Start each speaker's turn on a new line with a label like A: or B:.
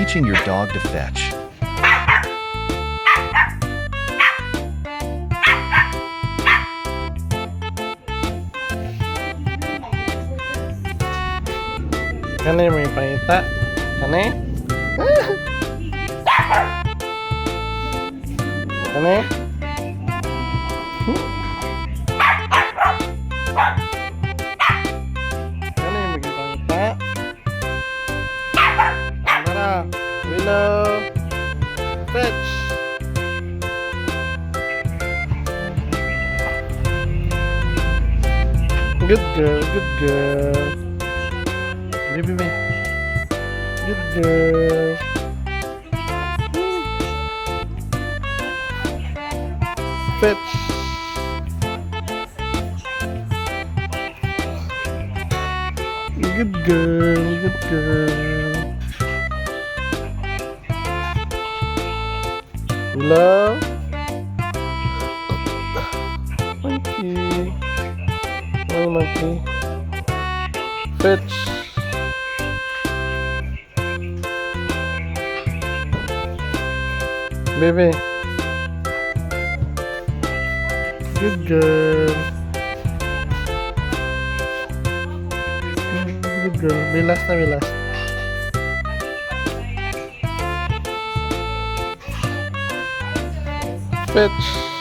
A: teaching your dog to fetch.
B: Kani may pangita? Kani? Kani? Kani may pangita? Tara, Willow, fetch. Good girl, good girl. Baby, baby. Good girl. Fetch. Good girl, good girl. Willow. Monkey. Oh, monkey. Fetch. Baby. Good girl. Good girl. Bilas na bilas. Fetch.